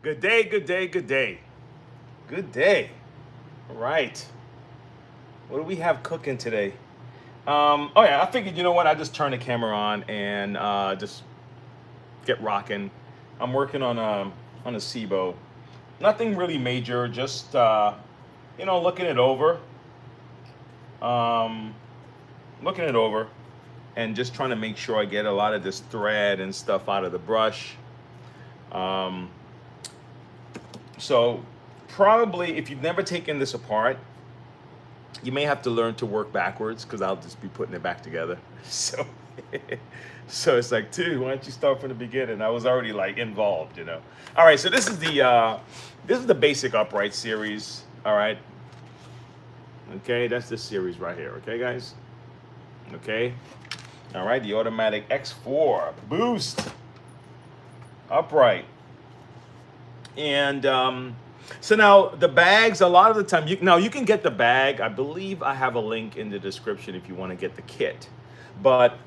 Good day, good day, good day. Good day. All right. What do we have cooking today? Oh yeah, I figured, you know what? I just turn the camera on and just get rocking. I'm working on a SEBO. Nothing really major, just looking it over. Um, Looking it over and just trying to make sure I get a lot of this thread and stuff out of the brush. Um, so probably if you've never taken this apart, you may have to learn to work backwards because I'll just be putting it back together. So, so it's like, dude, why don't you start from the beginning? I was already like involved. All right, so this is the basic upright series. All right, okay, that's this series right here. Okay, guys. Okay, all right, the automatic X4 boost upright. And so now the bags, a lot of the time, you can get the bag. I believe I have a link in the description if you want to get the kit. But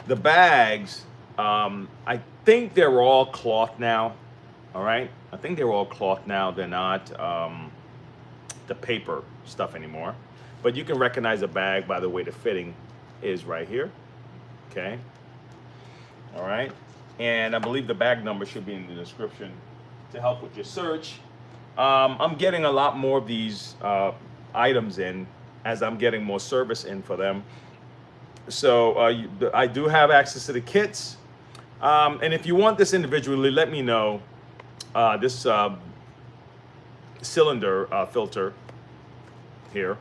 the bags, I think they're all cloth now. All right, I think they're all cloth now. They're not the paper stuff anymore. But you can recognize a bag by the way the fitting is right here. Okay. All right. And I believe the bag number should be in the description to help with your search. I'm getting a lot more of these items in as I'm getting more service in for them. So I do have access to the kits. And if you want this individually, let me know. This cylinder filter here.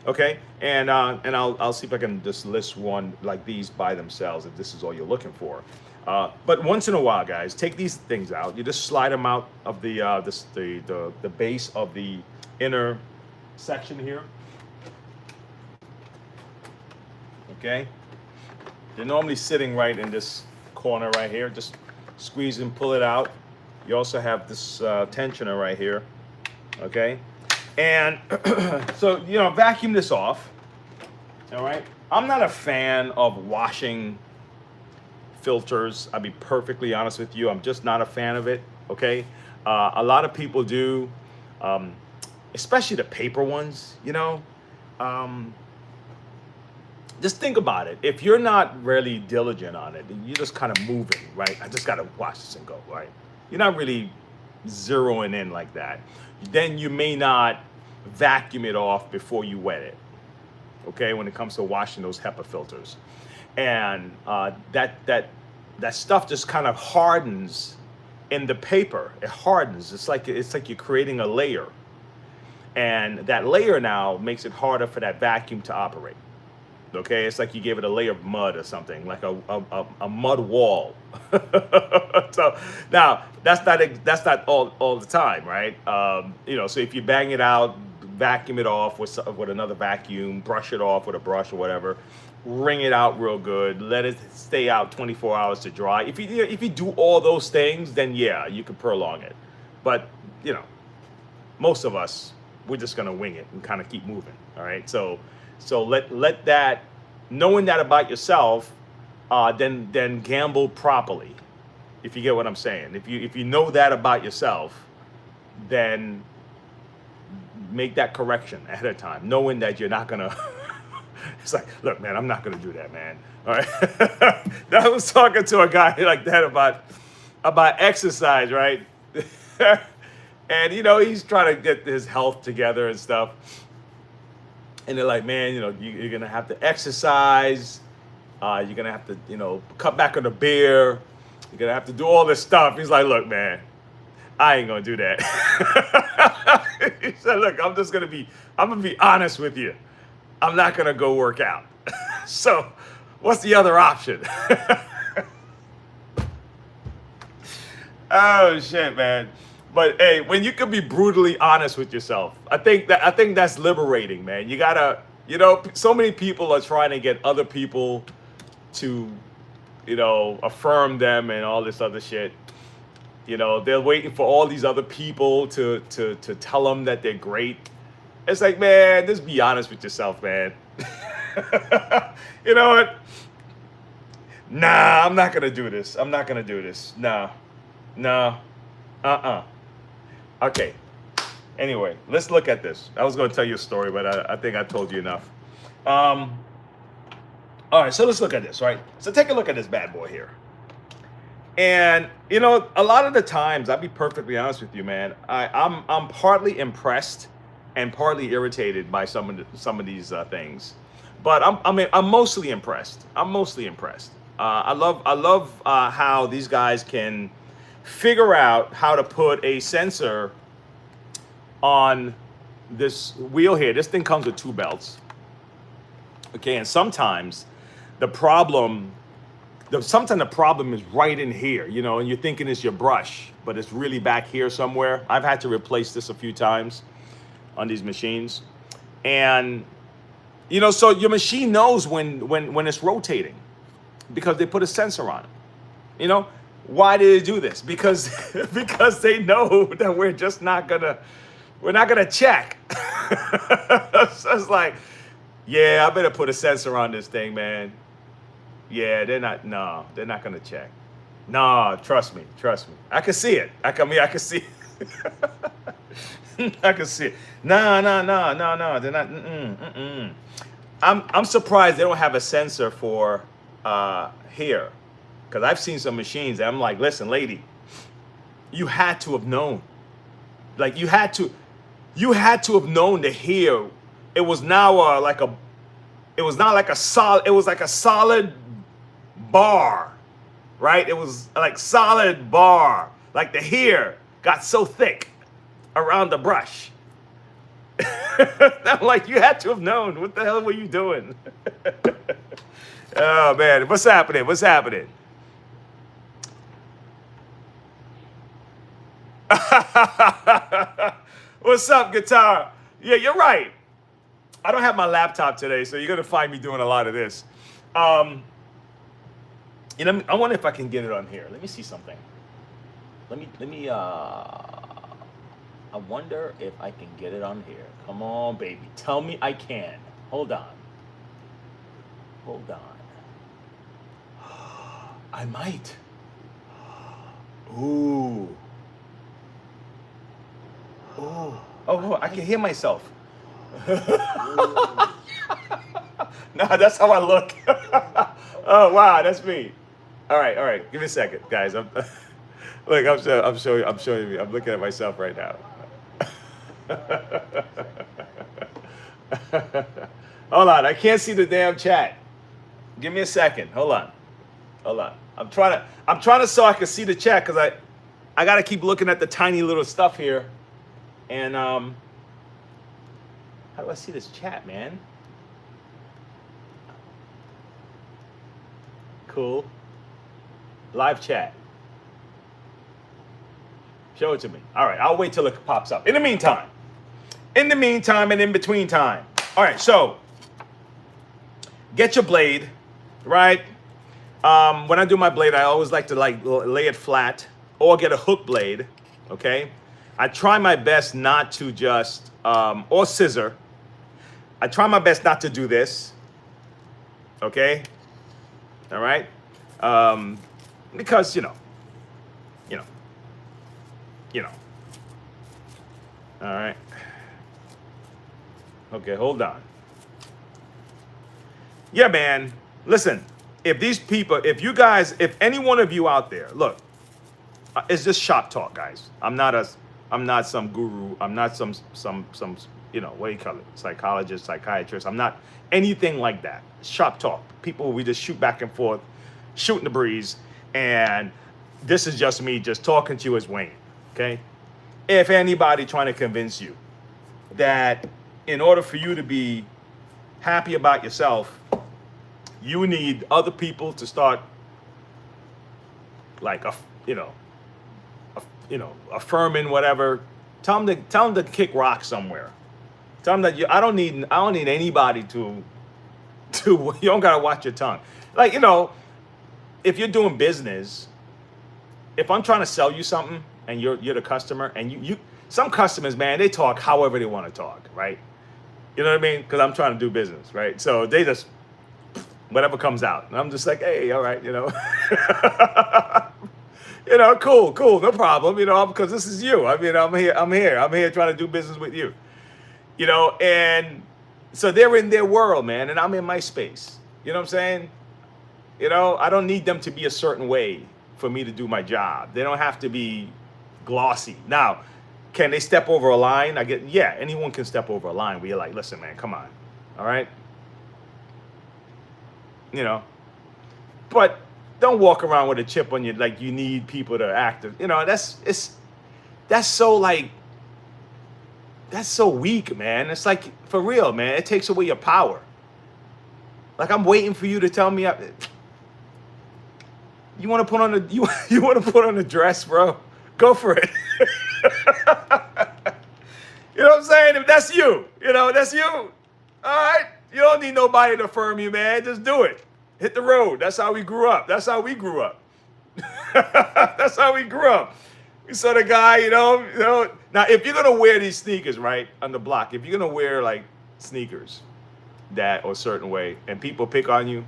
Okay, and I'll see if I can just list one like these by themselves if this is all you're looking for. But once in a while, guys, take these things out. You just slide them out of the base of the inner section here. Okay, they're normally sitting right in this corner right here. Just squeeze and pull it out. You also have this tensioner right here. Okay. And so, vacuum this off. All right. I'm not a fan of washing filters. I'll be perfectly honest with you. I'm just not a fan of it. Okay. A lot of people do, especially the paper ones, just think about it. If you're not really diligent on it, you're just kind of moving, right? I just got to wash this and go, right? You're not really zeroing in like that. Then you may not vacuum it off before you wet it. Okay, when it comes to washing those HEPA filters, and that stuff just kind of hardens in the paper. It hardens. It's like you're creating a layer, and that layer now makes it harder for that vacuum to operate. Okay, it's like you gave it a layer of mud or something, like a mud wall. So now that's not all the time, right? So if you bang it out, vacuum it off with another vacuum, brush it off with a brush or whatever, wring it out real good, let it stay out 24 hours to dry. If you do all those things, then yeah, you can prolong it. But most of us, we're just gonna wing it and kind of keep moving. All right, so let that, knowing that about yourself, then gamble properly. If you get what I'm saying, if you know that about yourself, then make that correction ahead of time, knowing that you're not gonna. It's like, look, man, I'm not gonna do that, man. All right. I was talking to a guy like that about exercise, right? And he's trying to get his health together and stuff. And they're like, man, you're gonna have to exercise. You're gonna have to, cut back on the beer. You're gonna have to do all this stuff. He's like, look, man, I ain't gonna do that. He said, look, I'm gonna be honest with you. I'm not gonna go work out. So, what's the other option? Oh shit, man. But hey, when you can be brutally honest with yourself, I think that's liberating, man. You gotta, so many people are trying to get other people to, affirm them and all this other shit. They're waiting for all these other people to tell them that they're great. It's like, man, just be honest with yourself, man. You know what? Nah, I'm not gonna do this. I'm not gonna do this. No. Uh-uh. Okay. Anyway, let's look at this. I was going to tell you a story, but I think I told you enough. Um, all right, so let's look at this, right? So take a look at this bad boy here. And you know, a lot of the times, I'll be perfectly honest with you, man. I'm partly impressed and partly irritated by some of these things, but I'm mostly impressed. I'm mostly impressed. I love how these guys can figure out how to put a sensor on this wheel here. This thing comes with two belts, okay, and sometimes the problem sometimes the problem is right in here, you know, and you're thinking it's your brush, but it's really back here somewhere. I've had to replace this a few times on these machines. And, you know, so your machine knows when it's rotating because they put a sensor on it. You know, why did they do this? Because because they know that we're not gonna check. So it's like, yeah, I better put a sensor on this thing, man. Yeah, they're not gonna check. No, trust me. I can see it. I can see it. I can see it. No, they're not. I'm surprised they don't have a sensor for here, because I've seen some machines that I'm like, listen, lady, you had to have known. Like you had to have known to hear. It was now it was not like a solid. It was like a solid bar, right? It was like solid bar. Like the hair got so thick around the brush. I'm like, you had to have known. What the hell were you doing? Oh man, what's happening? What's happening? What's up, guitar? Yeah, you're right. I don't have my laptop today, so you're gonna find me doing a lot of this. You know, I wonder if I can get it on here. Let me see something. Let me. I wonder if I can get it on here. Come on, baby. Tell me I can. Hold on. Hold on. I might. Ooh. Oh. Oh, I can hear myself. No, that's how I look. Oh wow, that's me. All right. Give me a second, guys. Look, I'm showing you. I'm looking at myself right now. Hold on, I can't see the damn chat. Give me a second. Hold on. I'm trying to so I can see the chat, because I gotta keep looking at the tiny little stuff here. And how do I see this chat, man? Cool. Live chat. Show it to me. All right, I'll wait till it pops up. In the meantime and in between time. All right, so get your blade, right? When I do my blade, I always like to lay it flat or get a hook blade, okay? I try my best not to just, or scissor. I try my best not to do this, okay? All right? Because, you know. All right. Okay, hold on. Yeah, man. Listen, if any one of you out there, look, it's just shop talk, guys. I'm not some guru. I'm not some what do you call it? Psychologist, psychiatrist. I'm not anything like that. Shop talk. People, we just shoot back and forth, shooting the breeze, and this is just me just talking to you as Wayne, okay? If anybody trying to convince you that in order for you to be happy about yourself, you need other people to start affirming whatever, tell them to kick rock somewhere. Tell them that I don't need anybody to you don't gotta watch your tongue. Like, if you're doing business, if I'm trying to sell you something and you're the customer, and you some customers, man, they talk however they want to talk, right? You know what I mean? Because I'm trying to do business, right? So they just whatever comes out, and I'm just like, hey, all right, Cool, no problem. Because this is you. I mean, I'm here trying to do business with you. And so they're in their world, man, and I'm in my space. You know what I'm saying? I don't need them to be a certain way for me to do my job. They don't have to be glossy. Now, can they step over a line? Yeah, anyone can step over a line where you're like, listen, man, come on. All right? But don't walk around with a chip on you like you need people to act. That's so weak, man. It's like, for real, man. It takes away your power. Like, I'm waiting for you to tell me. You want to put on you want to put on a dress, bro? Go for it. You know what I'm saying? If that's you, that's you. All right. You don't need nobody to affirm you, man. Just do it. Hit the road. That's how we grew up. That's how we grew up. That's how we grew up. We saw the guy, Now, if you're gonna wear these sneakers, right, on the block, if you're gonna wear like sneakers that or a certain way, and people pick on you,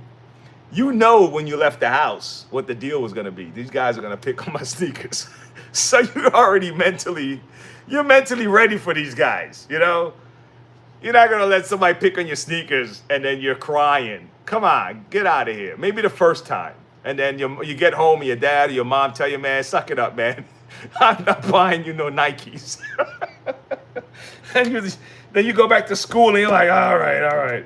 when you left the house what the deal was gonna be. These guys are gonna pick on my sneakers. So you're mentally ready for these guys. You're not gonna let somebody pick on your sneakers and then you're crying. Come on, get out of here. Maybe the first time, and then you get home and your dad or your mom tell you, man, suck it up, man. I'm not buying you no Nikes. And then you go back to school and you're like, all right.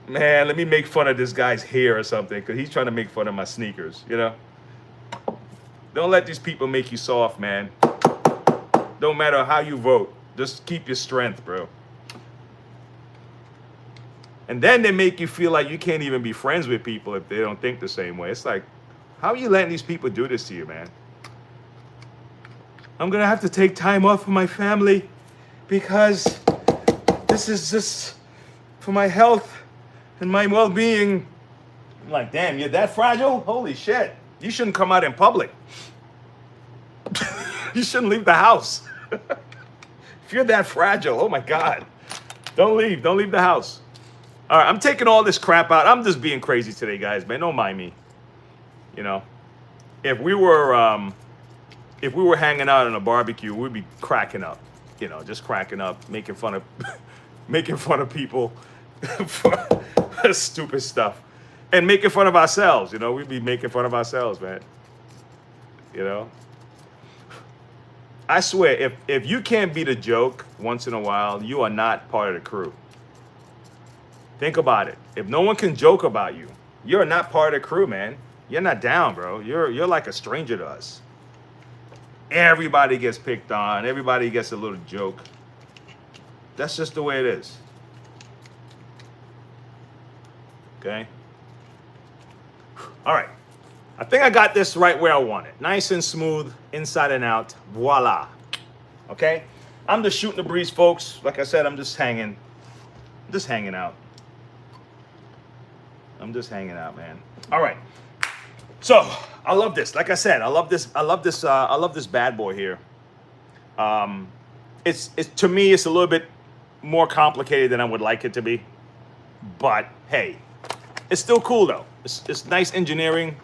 Man, let me make fun of this guy's hair or something because he's trying to make fun of my sneakers, Don't let these people make you soft, man. Don't matter how you vote. Just keep your strength, bro. And then they make you feel like you can't even be friends with people if they don't think the same way. It's like, how are you letting these people do this to you, man? I'm going to have to take time off from my family because this is just for my health and my well-being. I'm like, damn, you're that fragile? Holy shit. You shouldn't come out in public. You shouldn't leave the house. If you're that fragile, oh my God. Don't leave the house. All right, I'm taking all this crap out. I'm just being crazy today, guys, man. Don't mind me. If we were hanging out on a barbecue, we'd be cracking up. Just cracking up, making fun of people for stupid stuff. And making fun of ourselves, we'd be making fun of ourselves, man. I swear, if you can't beat a joke once in a while, you are not part of the crew. Think about it. If no one can joke about you, you're not part of the crew, man. You're not down, bro. You're like a stranger to us. Everybody gets picked on. Everybody gets a little joke. That's just the way it is. Okay? All right. I think I got this right where I want it. Nice and smooth, inside and out. Voila. Okay? I'm just shooting the breeze, folks. Like I said, I'm just hanging out. I'm just hanging out, man. All right. So I love this. Like I said, I love this bad boy here. It's to me, it's a little bit more complicated than I would like it to be. But hey, it's still cool though. It's nice engineering.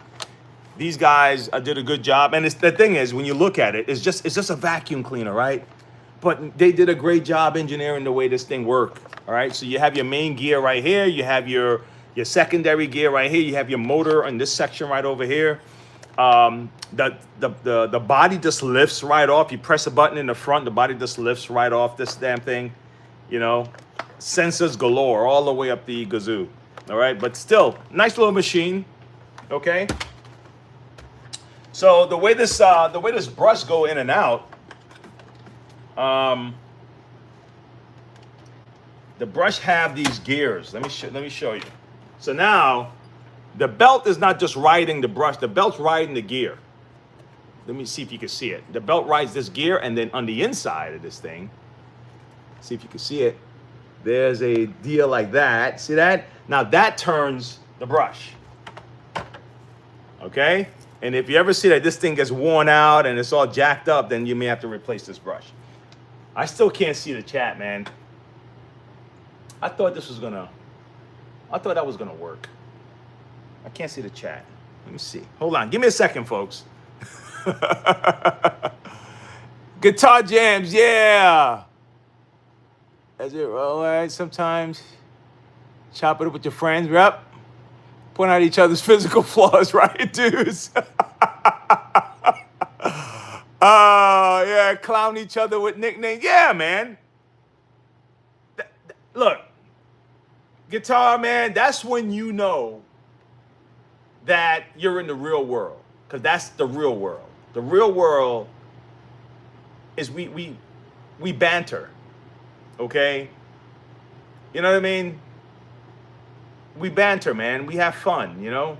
These guys did a good job. And the thing is, when you look at it, it's just a vacuum cleaner, right? But they did a great job engineering the way this thing worked. All right. So you have your main gear right here. You have your secondary gear right here. You have your motor in this section right over here. The body just lifts right off. You press a button in the front, the body just lifts right off this damn thing. Sensors galore all the way up the gazoo. All right, but still, nice little machine. Okay. So the way this brush go in and out, the brush have these gears. Let me show you. So now, the belt is not just riding the brush. The belt's riding the gear. Let me see if you can see it. The belt rides this gear, and then on the inside of this thing, see if you can see it, there's a deal like that. See that? Now that turns the brush. Okay? And if you ever see that this thing gets worn out and it's all jacked up, then you may have to replace this brush. I still can't see the chat, man. I thought that was gonna work. I can't see the chat. Let me see. Hold on. Give me a second, folks. Guitar jams, yeah. As it all right. Sometimes chop it up with your friends, rep. Point out each other's physical flaws, right, dudes? Oh, yeah, clown each other with nicknames. Yeah, man. Look, guitar, man, that's when you know that you're in the real world. Because that's the real world. The real world is we banter, okay? You know what I mean? We banter, man. We have fun, you know?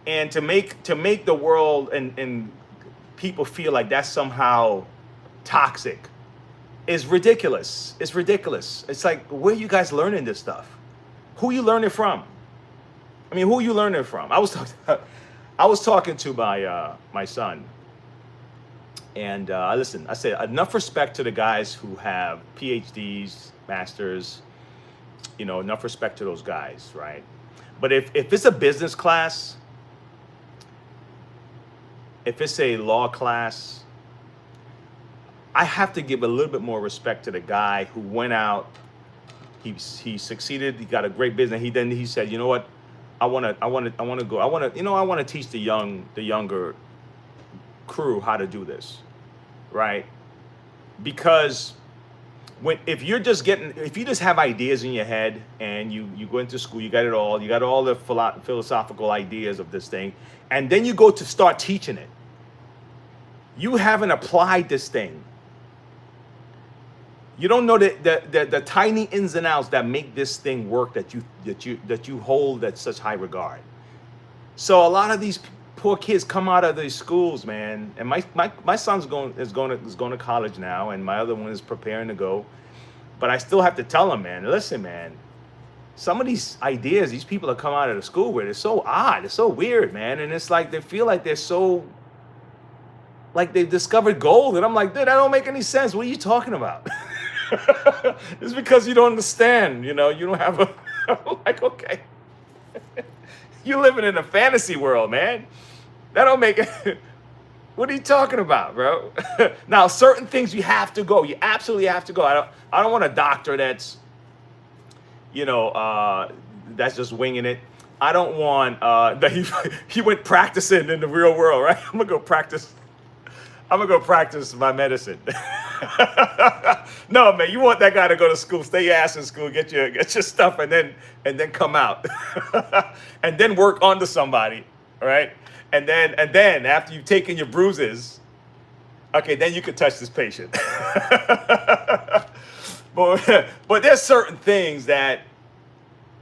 And to make the world and people feel like that's somehow toxic is ridiculous. It's ridiculous. It's like, where you guys learning this stuff? Who you learning from? I mean, who you learning from? I was talking to my son, and listen, I said enough respect to the guys who have PhDs, masters, you know, enough respect to those guys, right? But if it's a business class, if it's a law class, I have to give a little bit more respect to the guy who went out, he succeeded, he got a great business. He said, you know what, I want to teach the younger crew how to do this, right? Because if you just have ideas in your head and you go into school, you got all the philosophical ideas of this thing, and then you go to start teaching it. You haven't applied this thing. You don't know the tiny ins and outs that make this thing work, that you hold at such high regard. So a lot of these poor kids come out of these schools, man. And my son's going to college now, and my other one is preparing to go. But I still have to tell them, man, listen, man, some of these ideas, these people that come out of the school with, it's so odd, it's so weird, man. And it's like they feel like they're so, like they've discovered gold. And I'm like, dude, that don't make any sense. What are you talking about? It's because you don't understand, you know, you don't have a, I'm like, okay. You're living in a fantasy world, man. That don't make it. What are you talking about, bro? Now, certain things you have to go. You absolutely have to go. I don't want a doctor that's, you know, that's just winging it. I don't want that he went practicing in the real world, right? I'm gonna go practice my medicine. No, man, you want that guy to go to school, stay your ass in school, get your stuff, and then come out, and then work onto somebody, right? And then after you've taken your bruises, okay, then you can touch this patient. But there's certain things that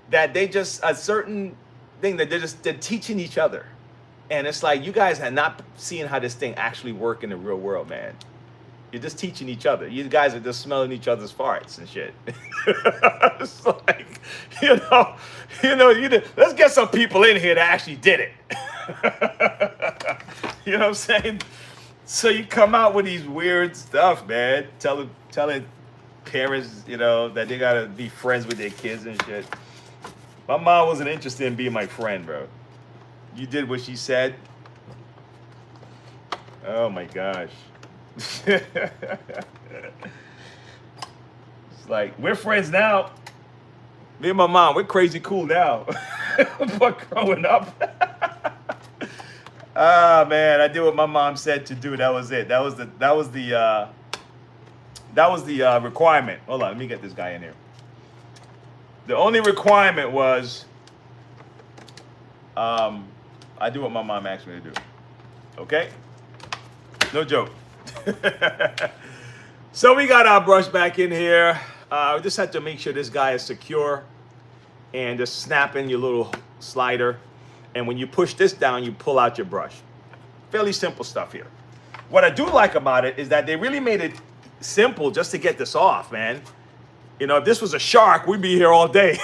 they just, a certain thing that they're teaching each other. And it's like, you guys are not seeing how this thing actually work in the real world, man. You're just teaching each other. You guys are just smelling each other's farts and shit. It's like, let's get some people in here that actually did it. You know what I'm saying? So you come out with these weird stuff, man. Telling parents, you know, that they gotta be friends with their kids and shit. My mom wasn't interested in being my friend, bro. You did what she said. Oh my gosh. It's like, we're friends now. Me and my mom, we're crazy cool now. But growing up. Ah, man, I did what my mom said to do. That was it. That was the requirement. Hold on, let me get this guy in here. The only requirement was I do what my mom asked me to do. Okay? No joke. So we got our brush back in here. We just have to make sure this guy is secure, and just snap in your little slider. And when you push this down, you pull out your brush. Fairly simple stuff here. What I do like about it is that they really made it simple just to get this off, man. You know, if this was a shark, we'd be here all day.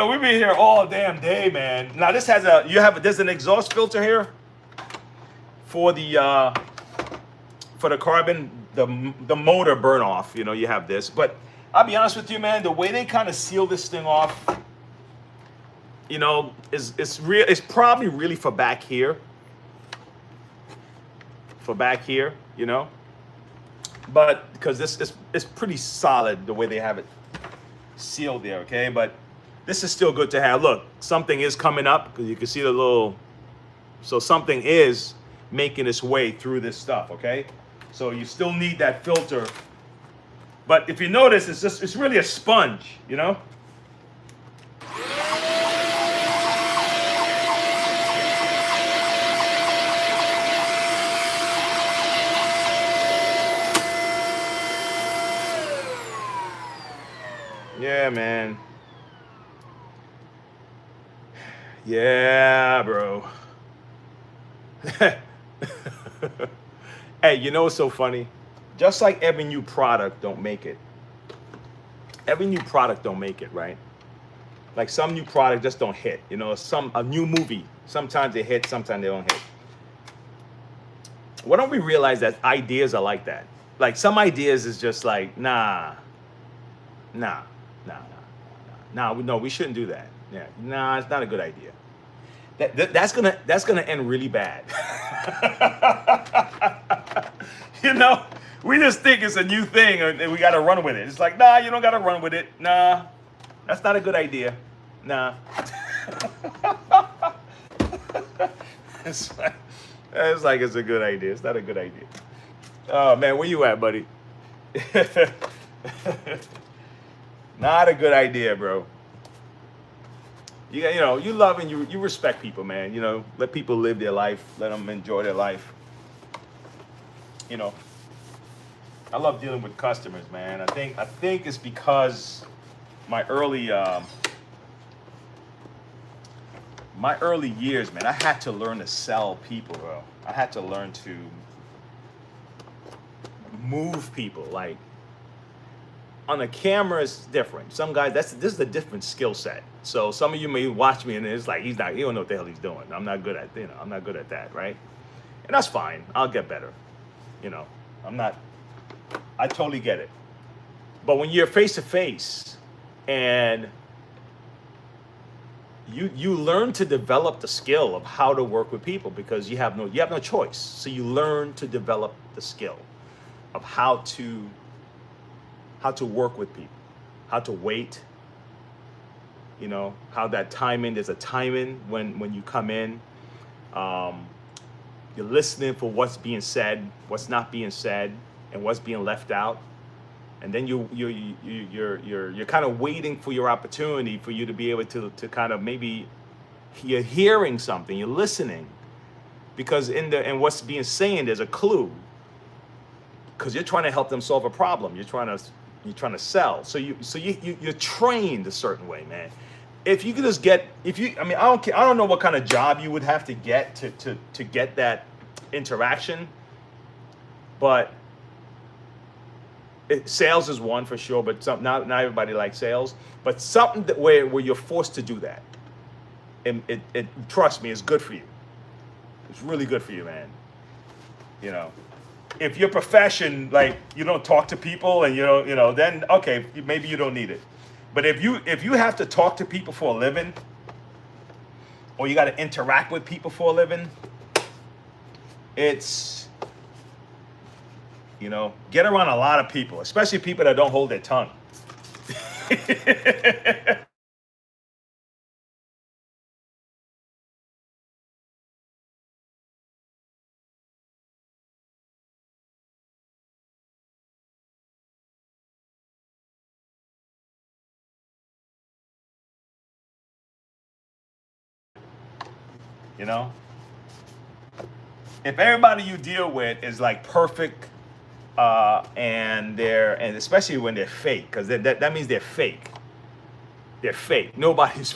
We'd be here all damn day, man. Now this has there's an exhaust filter here for the carbon, the motor burn off. You know, you have this, but I'll be honest with you, man. The way they kind of seal this thing off, you know, it's real. It's probably really for back here. For back here, you know. But because this is it's pretty solid the way they have it sealed there, okay? But this is still good to have. Look, something is coming up because you can see the little. So something is making its way through this stuff, okay? So you still need that filter. But if you notice, it's really a sponge, you know? Yeah, man. Yeah, bro. Hey, you know what's so funny? Just like every new product don't make it. Every new product don't make it, right? Like some new product just don't hit. You know, a new movie, sometimes they hit, sometimes they don't hit. Why don't we realize that ideas are like that? Like some ideas is just like, nah, no, we shouldn't do that. Yeah, nah, it's not a good idea. That's gonna end really bad. You know, we just think it's a new thing and we gotta run with it. It's like, nah, you don't gotta run with it. Nah, that's not a good idea. Nah. It's like it's a good idea. It's not a good idea. Oh man, where you at, buddy? Not a good idea, bro. You know, you love and you respect people, man. You know, let people live their life. Let them enjoy their life. You know, I love dealing with customers, man. I think it's because my early years, man. I had to learn to sell people, bro. I had to learn to move people. Like on a camera, it's different. Some guys, this is a different skill set. So some of you may watch me and it's like he don't know what the hell he's doing. I'm not good at that, right? And that's fine. I'll get better. You know, I totally get it. But when you're face to face and you learn to develop the skill of how to work with people because you have no choice. So you learn to develop the skill of how to work with people, how to wait, you know, how that timing, there's a timing when you come in. You're listening for what's being said, what's not being said, and what's being left out. And then you're kind of waiting for your opportunity for you to be able to kind of maybe you're hearing something, you're listening, because in what's being said there's a clue. Because you're trying to help them solve a problem. You're trying to sell. So you're trained a certain way, man. If you could just get, I don't know what kind of job you would have to get to get that interaction, but sales is one for sure. But not everybody likes sales. But something where you're forced to do that, and it trust me, it's good for you. It's really good for you, man. You know. If your profession, like you don't talk to people and you know, then okay, maybe you don't need it. But if you have to talk to people for a living, or you got to interact with people for a living, it's, you know, get around a lot of people, especially people that don't hold their tongue. You know, if everybody you deal with is like perfect, and especially when they're fake, because that means they're fake. They're fake. Nobody's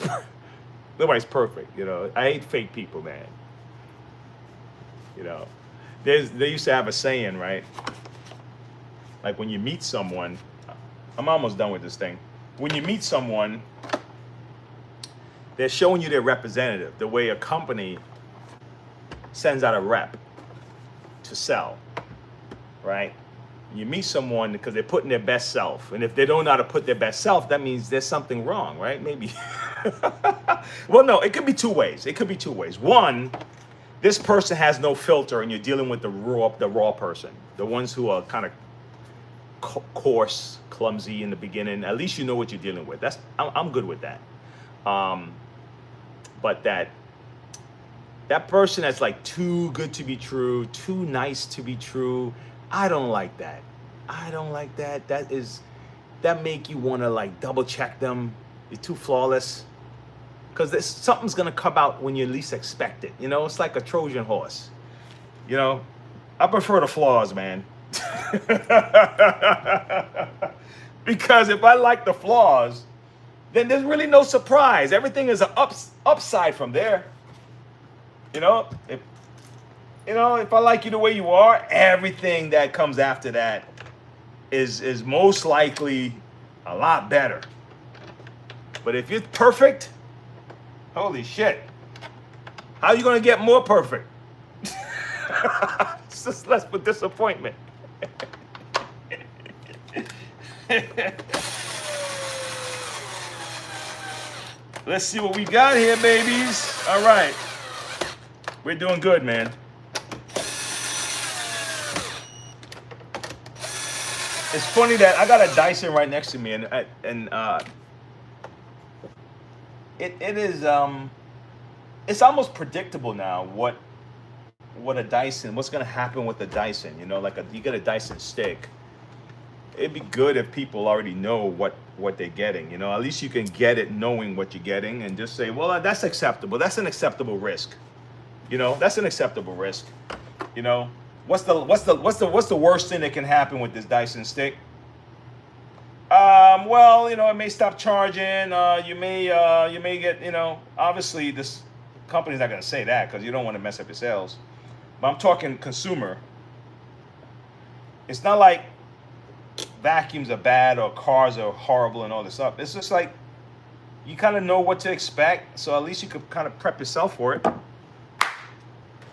perfect. You know, I hate fake people, man. You know, they used to have a saying, right? Like when you meet someone, I'm almost done with this thing. When you meet someone, they're showing you their representative, the way a company sends out a rep to sell, right? You meet someone because they're putting their best self. And if they don't know how to put their best self, that means there's something wrong, right? Maybe. Well, no, it could be two ways. It could be two ways. One, this person has no filter and you're dealing with the raw person. The ones who are kind of coarse, clumsy in the beginning. At least you know what you're dealing with. I'm good with that. But that person that's like too good to be true, too nice to be true, I don't like that. I don't like that. That make you want to like double check them. You're too flawless. Because something's going to come out when you least expect it. You know, it's like a Trojan horse. You know, I prefer the flaws, man. Because if I like the flaws, then there's really no surprise. Everything is an upside from there. You know, if I like you the way you are, everything that comes after that is most likely a lot better. But if you're perfect, holy shit, how are you gonna get more perfect? It's just less but disappointment. Let's see what we got here, babies. All right. We're doing good, man. It's funny that I got a Dyson right next to me, and it is it's almost predictable now what a Dyson, what's gonna happen with the Dyson. You know, like you get a Dyson stick. It'd be good if people already know what they're getting. You know, at least you can get it knowing what you're getting, and just say, well, that's acceptable. That's an acceptable risk. You know, that's an acceptable risk. You know, what's the worst thing that can happen with this Dyson stick? Well, you know, it may stop charging. You may get, you know, obviously this company's not gonna say that because you don't want to mess up your sales. But I'm talking consumer. It's not like vacuums are bad or cars are horrible and all this stuff. It's just like you kind of know what to expect, so at least you could kind of prep yourself for it.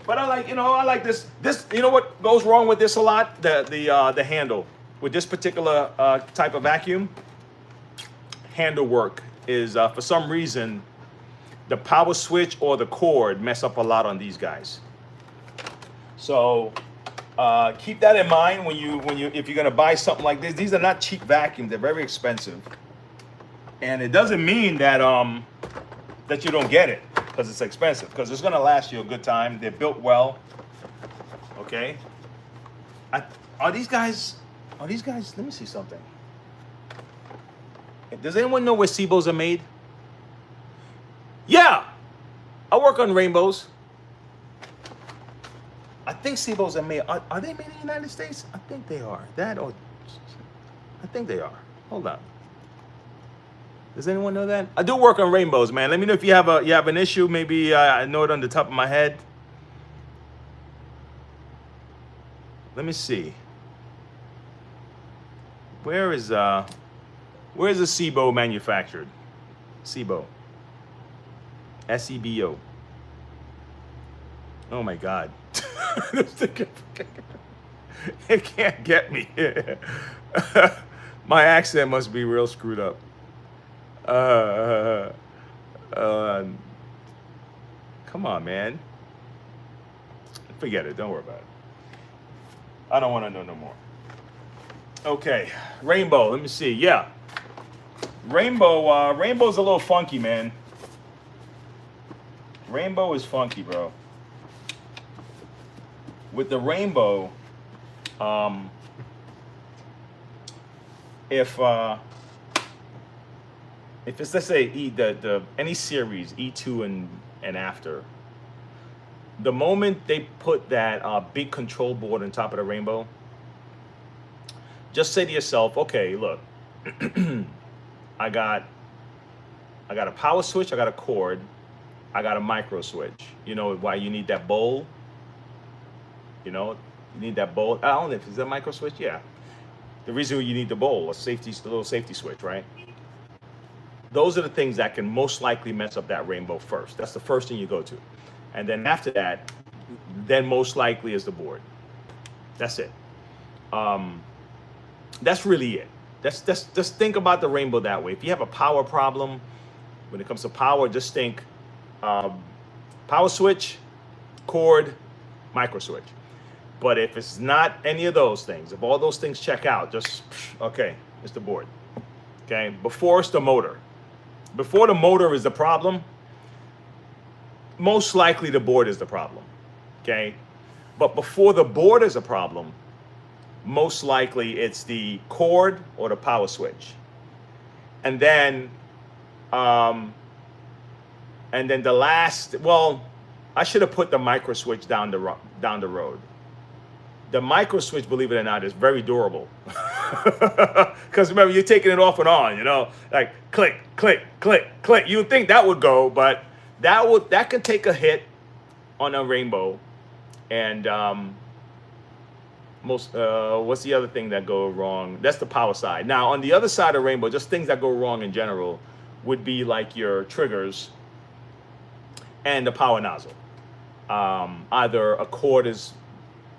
But I like this. You know what goes wrong with this a lot? The handle with this particular type of vacuum. Handle work is for some reason the power switch or the cord mess up a lot on these guys. So keep that in mind if you're gonna buy something like this. These are not cheap vacuums; they're very expensive, and it doesn't mean that that you don't get it because it's expensive. Because it's gonna last you a good time. They're built well. Okay. Are these guys? Let me see something. Does anyone know where SEBOs are made? Yeah, I work on rainbows. I think SEBOs are made. Are they made in the United States? I think they are. I think they are. Hold on. Does anyone know that? I do work on rainbows, man. Let me know if you have an issue. Maybe I know it on the top of my head. Let me see. Where is a SEBO manufactured? SEBO. SEBO. Oh my God. It can't get me. My accent must be real screwed up. Come on, man. Forget it. Don't worry about it. I don't want to know no more. Okay, rainbow. Let me see. Yeah, rainbow. Rainbow's a little funky, man. Rainbow is funky, bro. With the rainbow, if it's, let's say any series E2 and after, the moment they put that big control board on top of the rainbow, just say to yourself, okay, look, I got a power switch, I got a cord, I got a micro switch. You know why you need that bowl? You know, you need that bowl. I don't know if it's a micro switch. Yeah, the reason you need the bowl, the little safety switch, right? Those are the things that can most likely mess up that rainbow first. That's the first thing you go to, and then after that, then most likely is the board. That's it. That's really it. Just think about the rainbow that way. If you have a power problem, when it comes to power, just think um, power switch, cord, micro switch. But if it's not any of those things, if all those things check out, just okay, it's the board. Okay, before it's the motor. Before the motor is the problem, most likely the board is the problem. Okay, but before the board is a problem, most likely it's the cord or the power switch. And then um, the last, well, I should have put the micro switch down the road. The micro switch, believe it or not, is very durable. Because remember, you're taking it off and on, you know, like click, click, click, click. You would think that would go, but that can take a hit on a rainbow. And what's the other thing that go wrong? That's the power side. Now, on the other side of rainbow, just things that go wrong in general would be like your triggers and the power nozzle. Either a cord is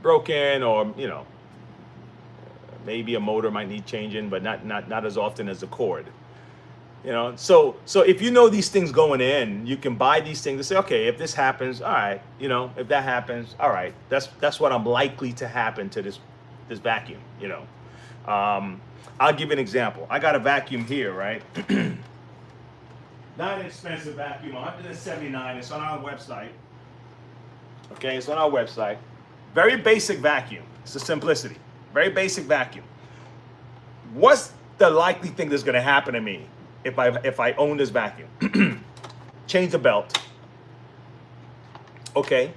broken, or you know, maybe a motor might need changing, but not as often as the cord. You know, so if you know these things going in, you can buy these things and say, okay, if this happens, all right, you know, if that happens, all right, that's what I'm likely to happen to this vacuum. You know, I'll give you an example. I got a vacuum here, right? Not an expensive vacuum, $179. It's on our website. Okay, it's on our website. Very basic vacuum. It's a simplicity. Very basic vacuum. What's the likely thing that's going to happen to me if I own this vacuum? Change the belt. Okay.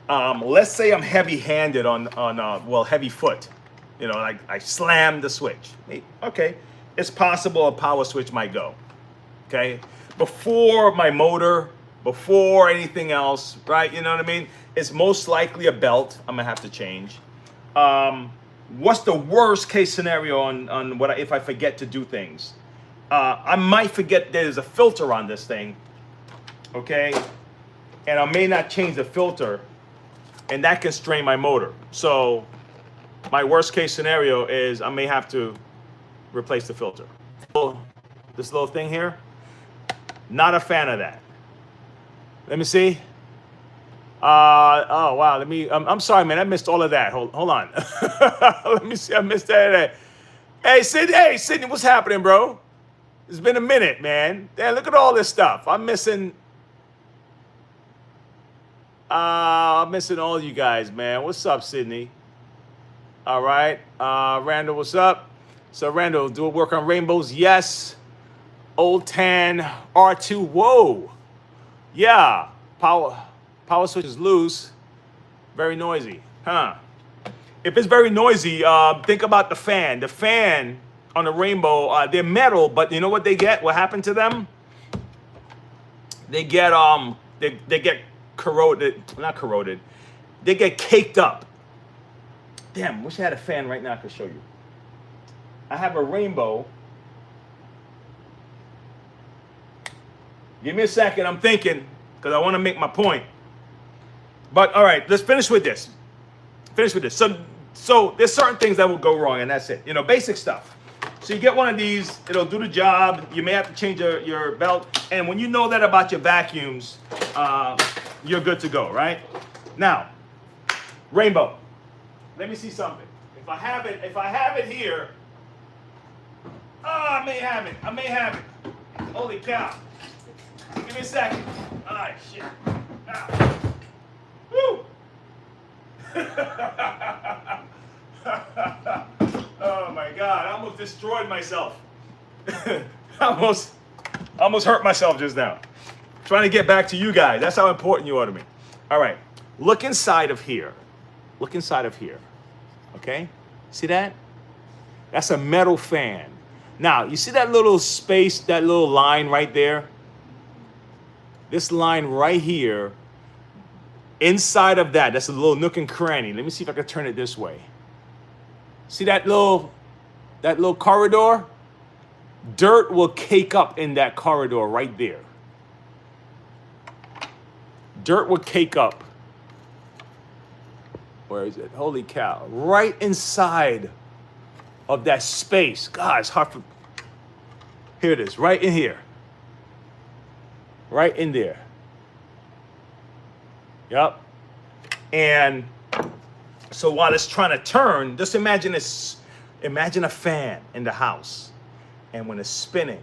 Let's say I'm heavy-handed on heavy foot. You know, like I slam the switch. Okay. It's possible a power switch might go. Okay. Before my motor, before anything else, right? You know what I mean? It's most likely a belt I'm gonna have to change. What's the worst case scenario on if I forget to do things? I might forget there's a filter on this thing, okay? And I may not change the filter, and that can strain my motor. So my worst case scenario is I may have to replace the filter. This little thing here, not a fan of that. Let me see. Oh wow. I'm sorry, man. I missed all of that. Hold on. Let me see. I missed that. Hey, Sydney, what's happening, bro? It's been a minute, man. Damn, look at all this stuff. I'm missing all you guys, man. What's up, Sydney? All right. Randall, what's up? So Randall, do work on rainbows? Yes. Old Tan R2. Whoa. Yeah. Power switch is loose. Very noisy. Huh. If it's very noisy, think about the fan. The fan on the rainbow, they're metal, but you know what they get? What happened to them? They get they get corroded, not corroded. They get caked up. Damn, wish I had a fan right now I could show you. I have a rainbow. Give me a second, I'm thinking, because I want to make my point. But all right, let's finish with this. So there's certain things that will go wrong, and that's it. You know, basic stuff. So you get one of these, it'll do the job. You may have to change your belt. And when you know that about your vacuums, you're good to go, right? Now, rainbow. Let me see something. If I have it here, I may have it. Holy cow. Give me a second. All right, shit. Ah. Woo! Oh my God, I almost destroyed myself. almost hurt myself just now. Trying to get back to you guys. That's how important you are to me. All right, look inside of here. Okay? See that? That's a metal fan. Now, you see that little space, that little line right there? This line right here, inside of that's a little nook and cranny. Let me see if I can turn it this way. See that little corridor? Dirt will cake up in that corridor right there. Dirt will cake up. Where is it? Holy cow. Right inside of that space. God, it's hard for, here it is, right in here. Right in there. Yep. And so while it's trying to turn, just imagine this, imagine a fan in the house. And when it's spinning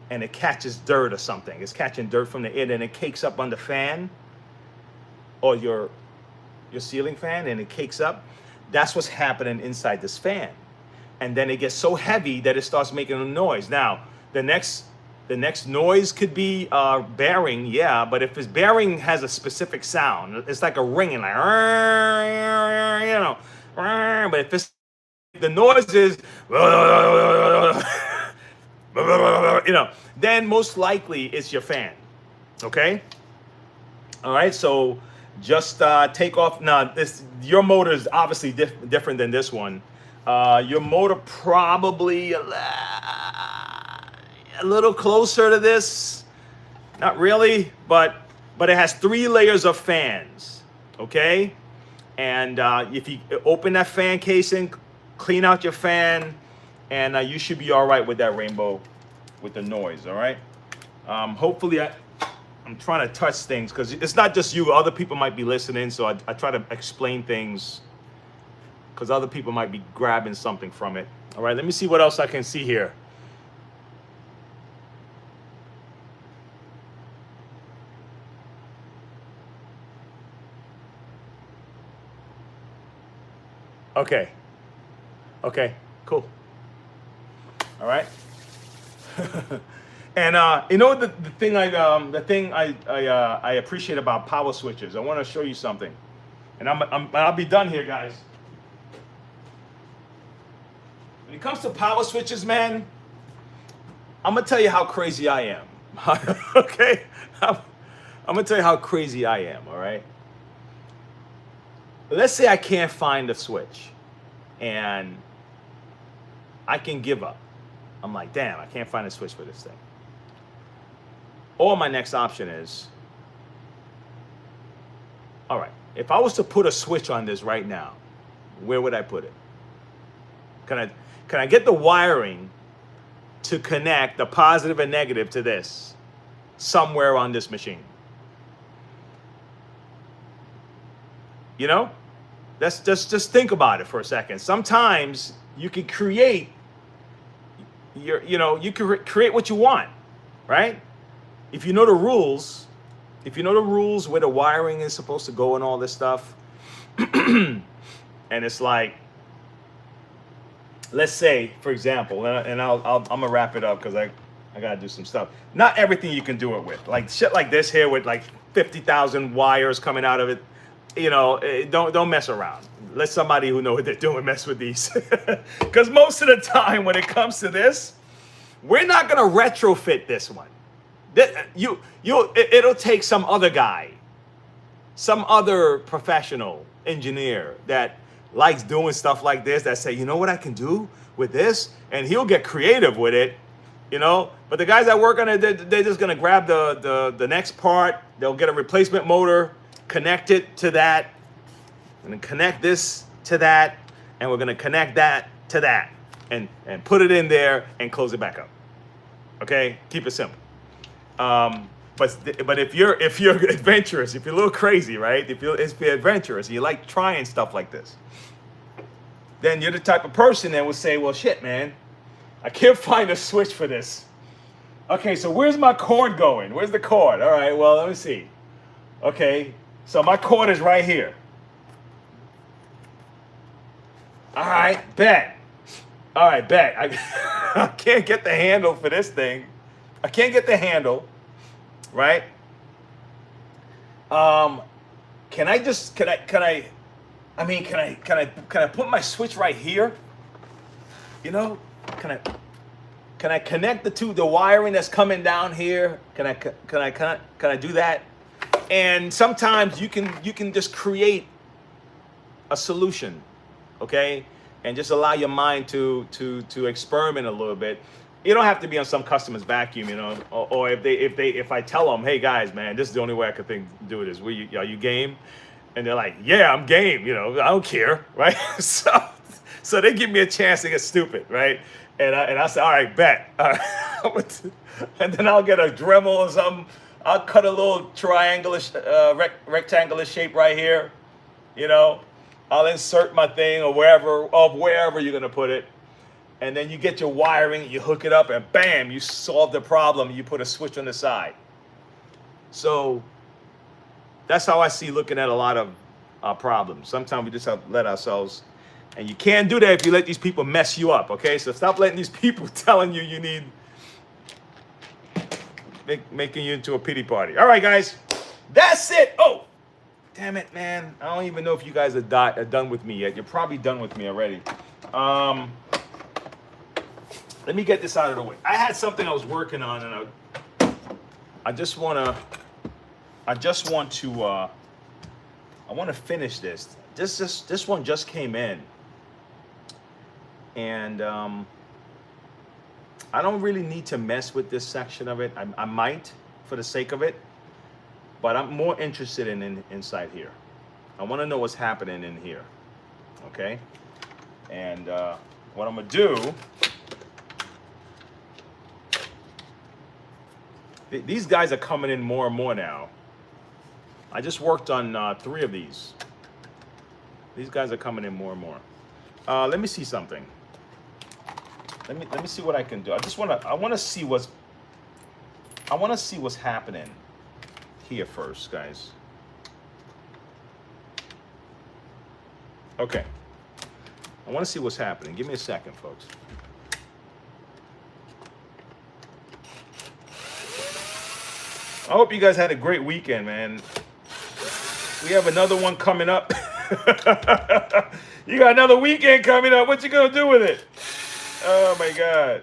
and it catches dirt or something, it's catching dirt from the air and it cakes up on the fan or your ceiling fan and it cakes up. That's what's happening inside this fan. And then it gets so heavy that it starts making a noise. Now, the next noise could be bearing, yeah, but if this bearing has a specific sound, it's like a ringing, like, you know, but if it's, the noise is, you know, then most likely it's your fan, okay? All right, so just take off. Now, your motor is obviously different than this one. Your motor probably a little closer to this. Not really, but it has 3 layers of fans, okay? And if you open that fan casing, clean out your fan, and you should be all right with that rainbow, with the noise, all right? Hopefully, I'm trying to touch things because it's not just you. Other people might be listening, so I try to explain things because other people might be grabbing something from it. All right, let me see what else I can see here. Okay. Okay, cool. All right. And you know the thing I appreciate about power switches. I want to show you something, and I'll be done here, guys. When it comes to power switches, man, I'm gonna tell you how crazy I am. Okay, I'm gonna tell you how crazy I am. All right. Let's say I can't find a switch, and I can give up. I'm like, damn, I can't find a switch for this thing. Or my next option is, all right, if I was to put a switch on this right now, where would I put it? Can I get the wiring to connect the positive and negative to this somewhere on this machine? You know, let's just think about it for a second. Sometimes you can create you can create what you want, right? If you know the rules, where the wiring is supposed to go and all this stuff, and it's like, let's say, for example, and I'm gonna wrap it up because I gotta do some stuff. Not everything you can do it with, like shit like this here with like 50,000 wires coming out of it. You know, don't mess around. Let somebody who know what they're doing mess with these, because most of the time when it comes to this, we're not gonna retrofit this one. It'll take some other guy, some other professional engineer that likes doing stuff like this, that say, you know what I can do with this, and he'll get creative with it, you know. But the guys that work on it, they're just gonna grab the next part. They'll get a replacement motor, connect it to that, and then connect this to that, and we're gonna connect that to that, and put it in there and close it back up. Okay, keep it simple. But if you're adventurous, if you're a little crazy, right? If you're adventurous and you like trying stuff like this, then you're the type of person that would say, well, shit, man, I can't find a switch for this. Okay, so where's my cord going? Where's the cord? All right, well, let me see. Okay, so my cord is right here. All right, bet. All right, bet. I can't get the handle for this thing. I can't get the handle, right? Can I put my switch right here? You know, can I connect the wiring that's coming down here? Can I do that? And sometimes you can just create a solution, okay? And just allow your mind to experiment a little bit. You don't have to be on some customer's vacuum, you know, or if I tell them, hey guys, man, this is the only way I could do it is, are you game? And they're like, yeah, I'm game, you know, I don't care, right? So So they give me a chance to get stupid, right? And I say, all right, bet. All right. And then I'll get a Dremel or something. I'll cut a little triangular, rectangular shape right here. You know, I'll insert my thing or wherever you're gonna put it. And then you get your wiring, you hook it up, and bam, you solve the problem. You put a switch on the side. So that's how I see looking at a lot of problems. Sometimes we just have to let ourselves, and you can't do that if you let these people mess you up, okay? So stop letting these people telling you you need, making you into a pity party. All right, guys, that's it. Oh, damn it, man. I don't even know if you guys are done with me yet. You're probably done with me already. Let me get this out of the way. I had something I was working on, and I want to finish this. This one just came in, and I don't really need to mess with this section of it. I might, for the sake of it, but I'm more interested in inside here. I want to know what's happening in here. Okay, and what I'm gonna do. These guys are coming in more and more now. I just worked on 3 of these. These guys are coming in more and more. Let me see something. Let me see what I can do. I want to see what's happening here first, guys. Okay. I want to see what's happening. Give me a second, folks. I hope you guys had a great weekend, man. We have another one coming up. You got another weekend coming up. What you gonna do with it? Oh my God.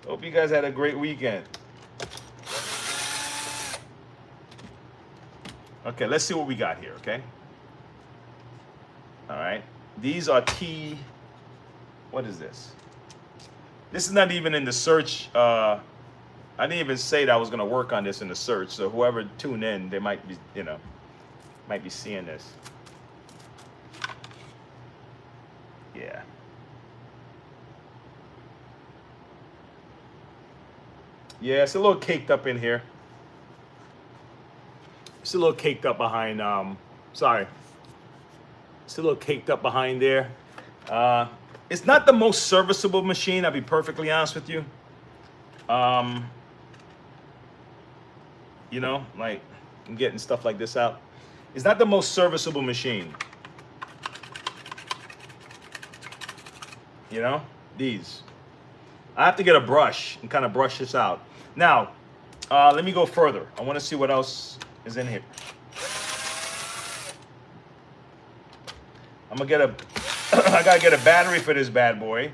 Hope you guys had a great weekend. Okay, let's see what we got here, okay? All right. These are what is this? This is not even in the search. I didn't even say that I was going to work on this in the search. So whoever tuned in, they might be, might be seeing this. Yeah. Yeah, it's a little caked up in here. It's a little caked up behind, sorry. It's a little caked up behind there. It's not the most serviceable machine, I'll be perfectly honest with you. Like I'm getting stuff like this out. It's not the most serviceable machine. These. I have to get a brush and kind of brush this out. Now, let me go further. I want to see what else is in here. I gotta get a battery for this bad boy.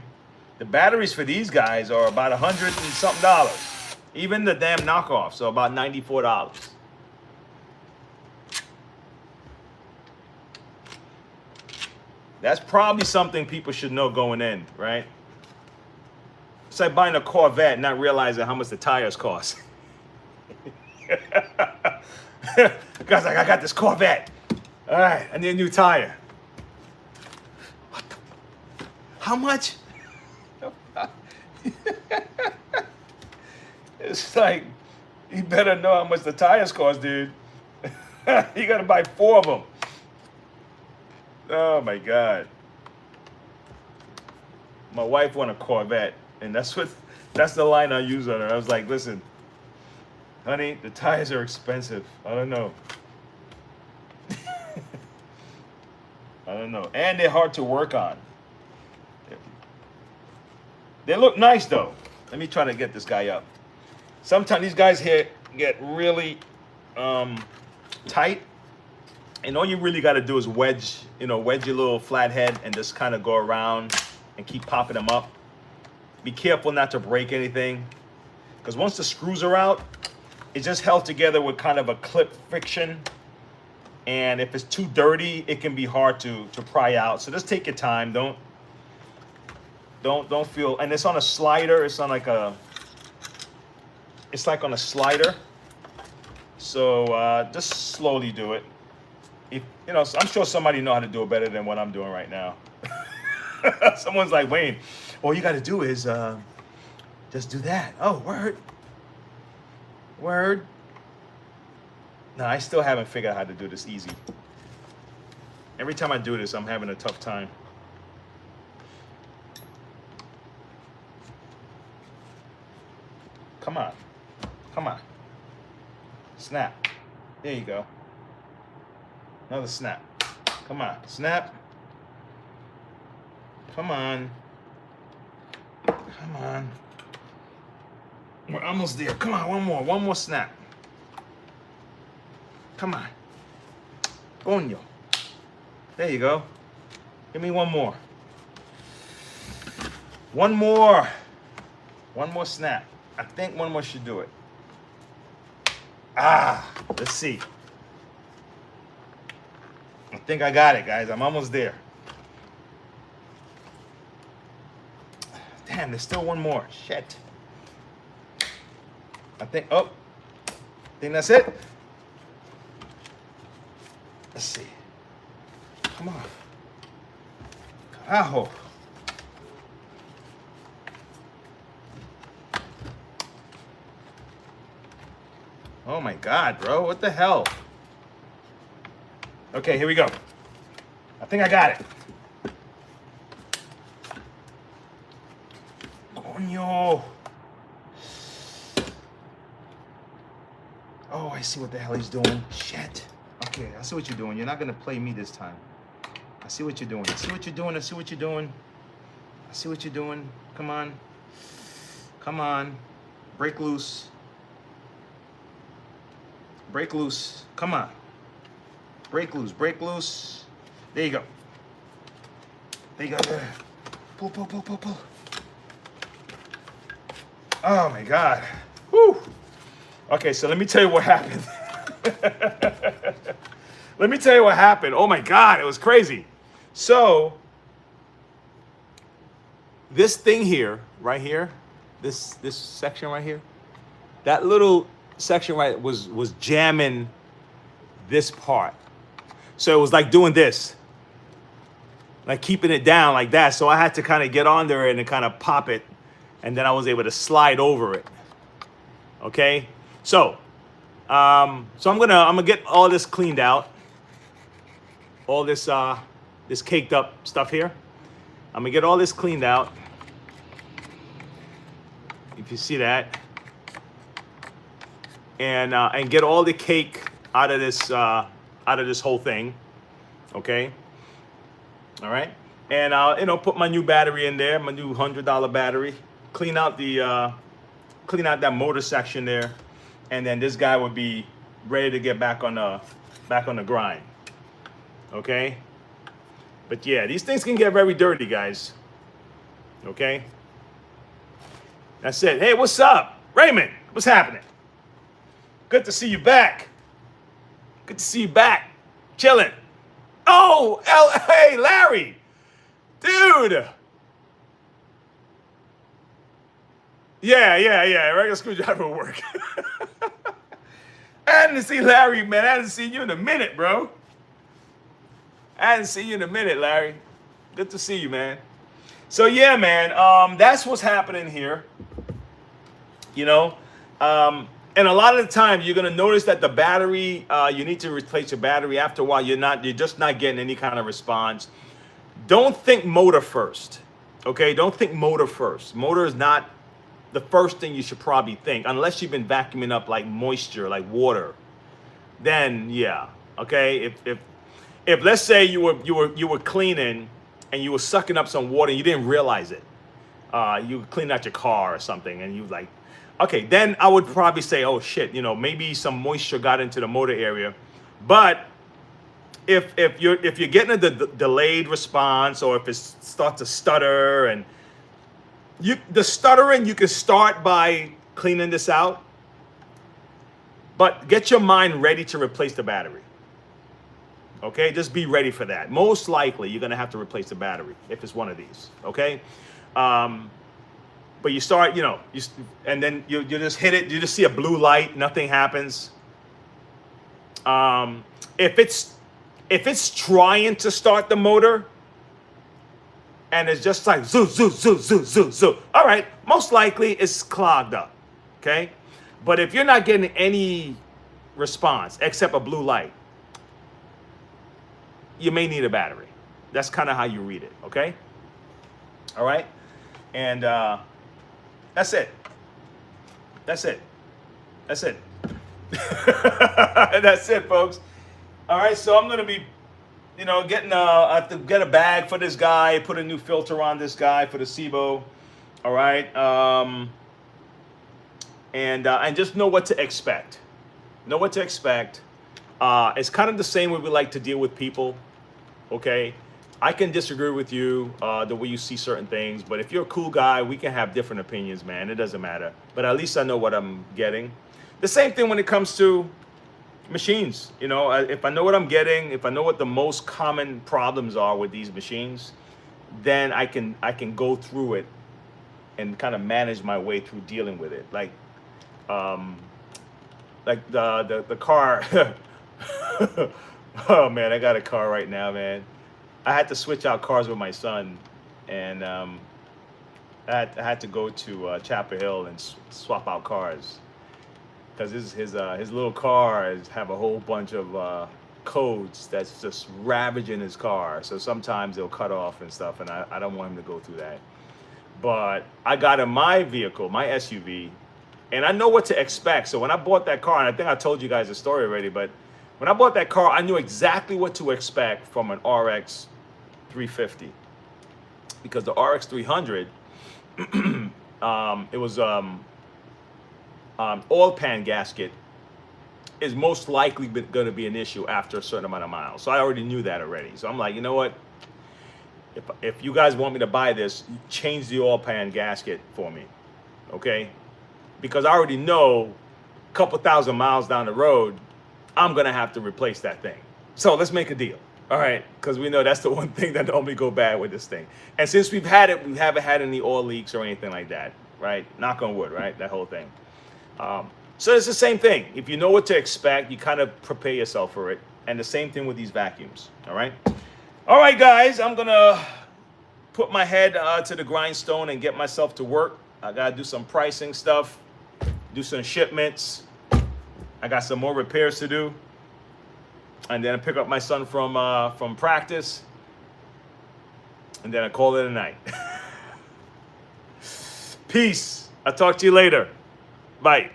The batteries for these guys are about $100 and something. Even the damn knockoff, so about $94. That's probably something people should know going in, right? It's like buying a Corvette and not realizing how much the tires cost. Guy's like, I got this Corvette. All right, I need a new tire. What the? How much? It's like, you better know how much the tires cost, dude. You gotta buy 4 of them. Oh my God. My wife won a Corvette, and that's the line I use on her. I was like, listen, honey, the tires are expensive. I don't know. I don't know. And they're hard to work on. They look nice though. Let me try to get this guy up. Sometimes these guys here get really tight, and all you really got to do is wedge your little flathead and just kind of go around and keep popping them up. Be careful not to break anything, because once the screws are out, it's just held together with kind of a clip friction, and if it's too dirty, it can be hard to pry out. So just take your time. Don't feel. And it's on a slider. It's on like a. It's like on a slider. So just slowly do it. I'm sure somebody know how to do it better than what I'm doing right now. Someone's like, Wayne, all you got to do is just do that. Oh, word. Word. No, I still haven't figured out how to do this easy. Every time I do this, I'm having a tough time. Come on. Come on. Snap. There you go. Another snap. Come on. Snap. Come on. Come on. We're almost there. Come on, one more. One more snap. Come on. Coño. There you go. Give me one more. One more. One more snap. I think one more should do it. Ah, let's see. I think I got it, guys. I'm almost there. Damn, there's still one more. Shit. I think that's it. Let's see. Come on. Carajo. Oh my God, bro. What the hell? Okay, here we go. I think I got it. Coño. Oh, I see what the hell he's doing. Shit. Okay, I see what you're doing. You're not going to play me this time. I see what you're doing. I see what you're doing. I see what you're doing. I see what you're doing. Come on. Come on. Break loose. Break loose. Come on. Break loose. Break loose. There you go. There you go. Pull, pull, pull, pull, pull. Oh my God. Whew. Okay, so let me tell you what happened. Let me tell you what happened. Oh my God, it was crazy. So, this thing here, right here, this section right here, that little section right was jamming this part. So it was like doing this, like keeping it down like that. So I had to kind of get on there and kind of pop it, and then I was able to slide over it. Okay, so I'm gonna get all this cleaned out, all this this caked up stuff here. I'm gonna get all this cleaned out. If you see that, and get all the cake out of this whole thing. Okay. All right. And I'll put my new battery in there, my new $100 battery. Clean out that motor section there, and then this guy would be ready to get back on the grind. Okay. But yeah, these things can get very dirty, guys. Okay. That's it. Hey, what's up, Raymond? What's happening? Good to see you back. Good to see you back. Chilling. Oh, hey, Larry. Dude. Yeah. Regular screwdriver will work. I hadn't seen Larry, man. I hadn't seen you in a minute, bro. I hadn't seen you in a minute, Larry. Good to see you, man. So yeah, man. That's what's happening here. And a lot of the time, you're gonna notice that the battery, you need to replace your battery. After a while, you're just not getting any kind of response. Don't think motor first, okay? Don't think motor first. Motor is not the first thing you should probably think, unless you've been vacuuming up like moisture, like water. Then yeah, okay. If let's say you were cleaning and you were sucking up some water and you didn't realize it, you were cleaning out your car or something, and you like. Okay, then I would probably say, oh shit, maybe some moisture got into the motor area. But if you're getting a delayed response, or if it starts to stutter, and the stuttering, you can start by cleaning this out. But get your mind ready to replace the battery. Okay, just be ready for that. Most likely, you're gonna have to replace the battery if it's one of these. Okay. But you start, and then you just hit it. You just see a blue light. Nothing happens. If it's trying to start the motor, and it's just like zoo, zoo, zoo, zoo, zoo, zoo. All right, most likely it's clogged up, okay? But if you're not getting any response except a blue light, you may need a battery. That's kind of how you read it, okay? All right? And that's it. That's it. That's it. That's it, folks. All right, so I'm going to be, getting I have to get a bag for this guy, put a new filter on this guy for the SEBO. All right? And just know what to expect. Know what to expect. It's kind of the same way we like to deal with people. Okay, I can disagree with you the way you see certain things, but if you're a cool guy, we can have different opinions, man. It doesn't matter. But at least I know what I'm getting. The same thing when it comes to machines. If I know what I'm getting, if I know what the most common problems are with these machines, then I can go through it and kind of manage my way through dealing with it. Like the car. Oh man, I got a car right now, man. I had to switch out cars with my son, and I had to go to Chapel Hill and swap out cars because his little cars have a whole bunch of codes that's just ravaging his car. So sometimes they'll cut off and stuff, and I don't want him to go through that. But I got in my vehicle, my SUV, and I know what to expect. So when I bought that car, and I think I told you guys the story already, but when I bought that car, I knew exactly what to expect from an RX 350, because the RX 300, it was oil pan gasket is most likely going to be an issue after a certain amount of miles. So I already knew that already. So I'm like, you know what? If you guys want me to buy this, change the oil pan gasket for me, okay? Because I already know a couple thousand miles down the road, I'm gonna have to replace that thing. So let's make a deal, all right? Because we know that's the one thing that normally go bad with this thing. And since we've had it, we haven't had any oil leaks or anything like that, right? Knock on wood, right? That whole thing. So it's the same thing. If you know what to expect, you kind of prepare yourself for it. And the same thing with these vacuums, all right? All right, guys, I'm gonna put my head to the grindstone and get myself to work. I gotta do some pricing stuff, do some shipments. I got some more repairs to do, and then I pick up my son from practice, and then I call it a night. Peace. I'll talk to you later. Bye.